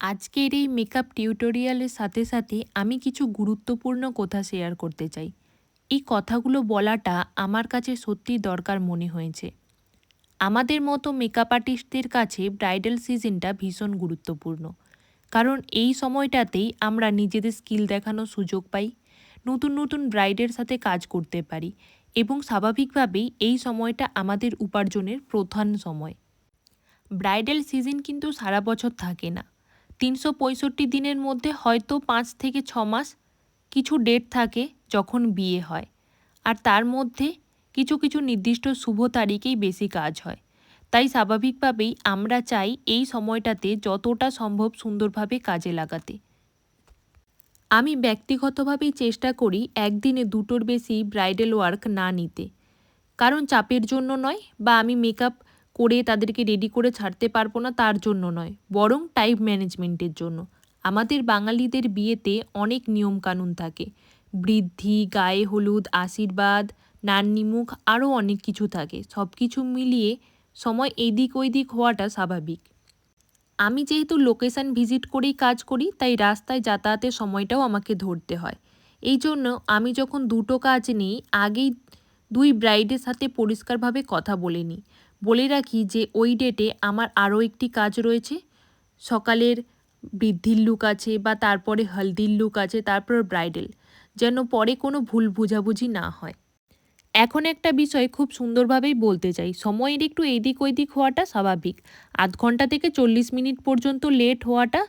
আজকের এই মেকআপ টিউটোরিয়ালের সাথে সাথে আমি কিছু গুরুত্বপূর্ণ কথা শেয়ার করতে চাই। এই কথাগুলো বলাটা আমার কাছে সত্যিই দরকার মনে হয়েছে। আমাদের মতো মেকআপ আর্টিস্টদের কাছে ব্রাইডাল সিজনটা ভীষণ গুরুত্বপূর্ণ। কারণ এই সময়টাতেই আমরা নিজেদের স্কিল দেখানোর সুযোগ পাই, নতুন নতুন ব্রাইডের সাথে কাজ করতে পারি এবং স্বাভাবিকভাবেই এই সময়টা আমাদের উপার্জনের প্রধান সময়। ব্রাইডাল সিজন কিন্তু সারা বছর থাকে না। ৩৬৫ দিনের মধ্যে হয়তো ৫ থেকে ৬ মাস কিছু ডেট থাকে যখন বিয়ে হয়। আর তার মধ্যে কিছু কিছু নির্দিষ্ট শুভ তারিখেই বেশি কাজ হয়। তাই স্বাভাবিকভাবেই আমরা চাই এই সময়টাতে যতটা সম্ভব সুন্দরভাবে কাজে লাগাতে। আমি ব্যক্তিগতভাবেই চেষ্টা করি একদিনে দুটোর বেশি ব্রাইডাল ওয়ার্ক না নিতে। কারণ চাপের জন্য নয়, বা আমি মেকআপ করে তাদেরকে রেডি করে ছাড়তে পারবো না তার জন্য নয়, বরং টাইম ম্যানেজমেন্টের জন্য। আমাদের বাঙালিদের বিয়েতে অনেক নিয়মকানুন থাকে। বৃদ্ধি, গায়ে হলুদ, আশীর্বাদ, নান্নিমুখ, আরও অনেক কিছু থাকে। সব কিছু মিলিয়ে সময় এদিক ওইদিক হওয়াটা স্বাভাবিক। আমি যেহেতু লোকেশান ভিজিট করেই কাজ করি, তাই রাস্তায় যাতায়াতের সময়টাও আমাকে ধরতে হয়। এই জন্য আমি যখন দুটো কাজ নিই, আগেই দুই ব্রাইডের সাথে পরিষ্কারভাবে কথা বলে নিই। বলে রাখি যে ওই ডেটে আমার আরও একটি কাজ রয়েছে। সকালের বৃদ্ধির লুক আছে, বা তারপরে হলদির লুক আছে, তারপর ব্রাইডাল, যেন পরে কোনো ভুল বোঝাবুঝি না হয়। এখন একটা বিষয় খুব সুন্দরভাবেই বলতে চাই, সময়ের একটু এদিক ওইদিক হওয়াটা স্বাভাবিক। আধ ঘন্টা থেকে ৪০ মিনিট পর্যন্ত লেট হওয়াটা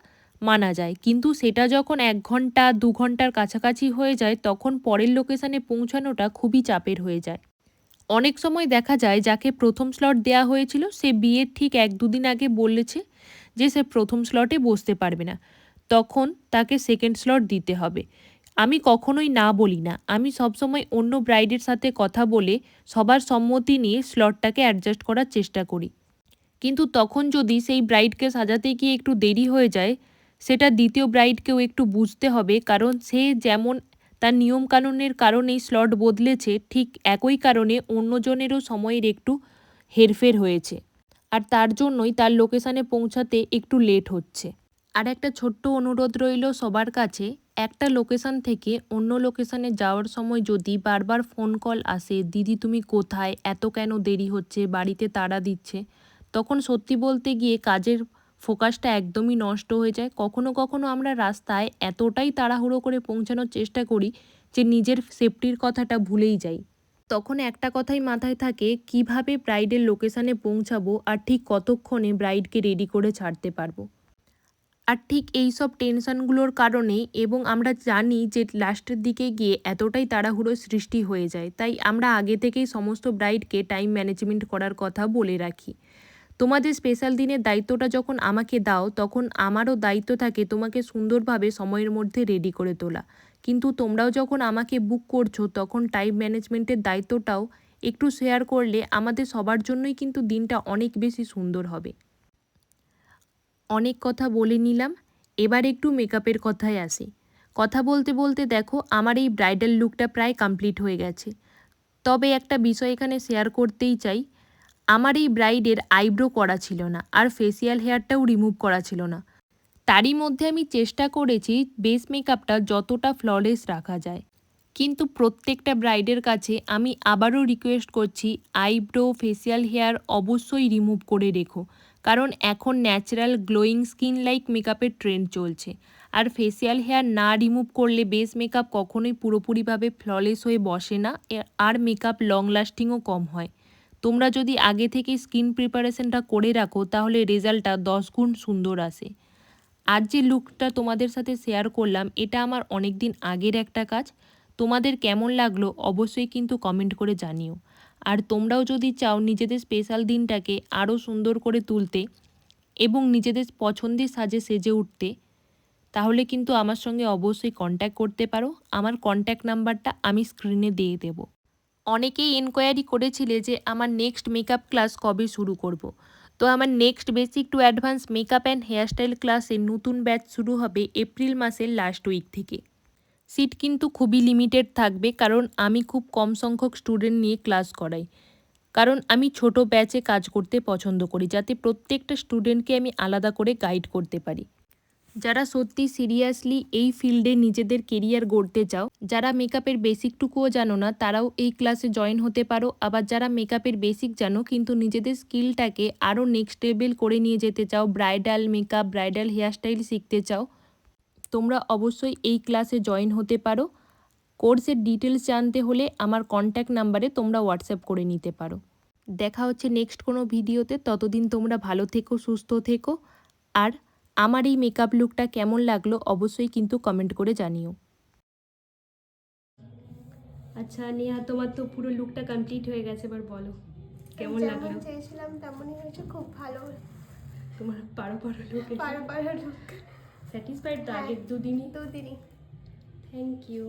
মানা যায়, কিন্তু সেটা যখন ১ ঘন্টা ২ ঘন্টার কাছাকাছি হয়ে যায়, তখন পরের লোকেশানে পৌঁছানোটা খুবই চাপের হয়ে যায়। অনেক সময় দেখা যায় যাকে প্রথম স্লট দেওয়া হয়েছিল সে বিয়ের ঠিক ১-২ দিন আগে বলেছে যে সে প্রথম স্লটে বসতে পারবে না, তখন তাকে সেকেন্ড স্লট দিতে হবে। আমি কখনোই না বলি না, আমি সবসময় অন্য ব্রাইডের সাথে কথা বলে সবার সম্মতি নিয়ে স্লটটাকে অ্যাডজাস্ট করার চেষ্টা করি। কিন্তু তখন যদি সেই ব্রাইডকে সাজাতে গিয়ে একটু দেরি হয়ে যায়, সেটা দ্বিতীয় ব্রাইডকেও একটু বুঝতে হবে, কারণ সে যেমন তার নিয়মকানুনের কারণেই স্লট বদলেছে, ঠিক একই কারণে অন্যজনেরও সময়ের একটু হেরফের হয়েছে, আর তার জন্যই তার লোকেশানে পৌঁছাতে একটু লেট হচ্ছে। আর একটা ছোট্ট অনুরোধ রইল সবার কাছে, একটা লোকেশান থেকে অন্য লোকেশানে যাওয়ার সময় যদি বারবার ফোন কল আসে, দিদি তুমি কোথায়, এত কেন দেরি হচ্ছে, বাড়িতে তাড়া দিচ্ছে, তখন সত্যি বলতে গিয়ে কাজের ফোকাসটা একদমই নষ্ট হয়ে যায়। কখনো কখনো আমরা রাস্তায় এতটাই তাড়াহুড়ো করে পৌঁছানোর চেষ্টা করি যে নিজের সেফটির কথাটা ভুলেই যাই। তখন একটা কথাই মাথায় থাকে, কিভাবে ব্রাইডের লোকেশানে পৌঁছাবো আর ঠিক কতক্ষণে ব্রাইডকে রেডি করে ছাড়তে পারবো। আর ঠিক এই সব টেনশনগুলোর কারণেই, এবং আমরা জানি যে লাস্টের দিকে গিয়ে এতটাই তাড়াহুড়ো সৃষ্টি হয়ে যায়, তাই আমরা আগে থেকেই সমস্ত ব্রাইডকে টাইম ম্যানেজমেন্ট করার কথা বলে রাখি। তোমাদের স্পেশাল দিনের দায়িত্বটা যখন আমাকে দাও, তখন আমারও দায়িত্ব থাকে তোমাকে সুন্দরভাবে সময়ের মধ্যে রেডি করে তোলা। কিন্তু তোমরাও যখন আমাকে বুক করছো, তখন টাইম ম্যানেজমেন্টের দায়িত্বটাও একটু শেয়ার করলে আমাদের সবার জন্যই কিন্তু দিনটা অনেক বেশি সুন্দর হবে। অনেক কথা বলে নিলাম, এবার একটু মেকআপের কথায় আসি। কথা বলতে বলতে দেখো আমার এই ব্রাইডাল লুকটা প্রায় কমপ্লিট হয়ে গেছে। তবে একটা বিষয় এখানে শেয়ার করতেই চাই, আমার এই ব্রাইডের আইব্রো করা ছিল না, আর ফেসিয়াল হেয়ারটাও রিমুভ করা ছিল না। তারই মধ্যে আমি চেষ্টা করেছি বেস মেকআপটা যতটা ফ্ললেস রাখা যায়। কিন্তু প্রত্যেকটা ব্রাইডের কাছে আমি আবারও রিকোয়েস্ট করছি, আইব্রো, ফেসিয়াল হেয়ার অবশ্যই রিমুভ করে রেখো, কারণ এখন ন্যাচারাল গ্লোয়িং স্কিন লাইক মেকআপের ট্রেন্ড চলছে। আর ফেসিয়াল হেয়ার না রিমুভ করলে বেস মেকআপ কখনোই পুরোপুরিভাবে ফ্ললেস হয়ে বসে না, আর মেকআপ লং লাস্টিংও কম হয়। তোমরা যদি আগে থেকে স্কিন প্রিপারেশনটা করে রাখো, তাহলে রেজাল্টটা 10 গুণ সুন্দর আসে। আজ যে লুকটা তোমাদের সাথে শেয়ার করলাম, এটা আমার অনেক দিন আগের একটা কাজ। তোমাদের কেমন লাগলো অবশ্যই কিন্তু কমেন্ট করে জানিও। আর তোমরাও যদি চাও নিজেদের স্পেশাল দিনটাকে আরও সুন্দর করে তুলতে এবং নিজেদের পছন্দের সাজে সেজে উঠতে, তাহলে কিন্তু আমার সঙ্গে অবশ্যই কন্ট্যাক্ট করতে পারো। আমার কন্ট্যাক্ট নাম্বারটা আমি স্ক্রিনে দিয়ে দেব। অনেকেই এনকোয়ারি করেছিলে যে আমার নেক্সট মেকআপ ক্লাস কবে শুরু করব। তো আমার next basic to advance makeup and hairstyle ক্লাসের নতুন ব্যাচ শুরু হবে এপ্রিল মাসের লাস্ট উইক থেকে। সিট কিন্তু খুবই লিমিটেড থাকবে, কারণ আমি খুব কম সংখ্যক স্টুডেন্ট নিয়ে ক্লাস করাই। কারণ আমি ছোট ব্যাচে কাজ করতে পছন্দ করি, যাতে প্রত্যেকটা স্টুডেন্টকে আমি আলাদা করে গাইড করতে পারি। যারা সত্যি সিরিয়াসলি এই ফিল্ডে নিজেদের কেরিয়ার গড়তে চাও, যারা মেকআপের বেসিকটুকুও জানো না, তারাও এই ক্লাসে জয়েন হতে পারো। আবার যারা মেকআপের বেসিক জানো কিন্তু নিজেদের স্কিলটাকে আরও নেক্সট লেভেল করে নিয়ে যেতে চাও, ব্রাইডাল মেকআপ, ব্রাইডাল হেয়ারস্টাইল শিখতে চাও, তোমরা অবশ্যই এই ক্লাসে জয়েন হতে পারো। কোর্সের ডিটেলস জানতে হলে আমার কন্ট্যাক্ট নাম্বারে তোমরা হোয়াটসঅ্যাপ করে নিতে পারো। দেখা হচ্ছে নেক্সট কোনো ভিডিওতে। ততদিন তোমরা ভালো থেকো, সুস্থ থেকো। আর আমার এই মেকআপ লুকটা কেমন লাগলো অবশ্যই কিন্তু কমেন্ট করে জানিও। আচ্ছা নেহা, তোমার তো পুরো লুকটা কমপ্লিট হয়ে গেছে, এবার বলো কেমন লাগলো? যেমন চেয়েছিলাম তেমনই হয়েছে, খুব ভালো। তোমার পারো লুক পারো লুক। স্যাটিসফাইড তো হ্যাঁ। আগের দুদিনই? দুদিনই। Thank you.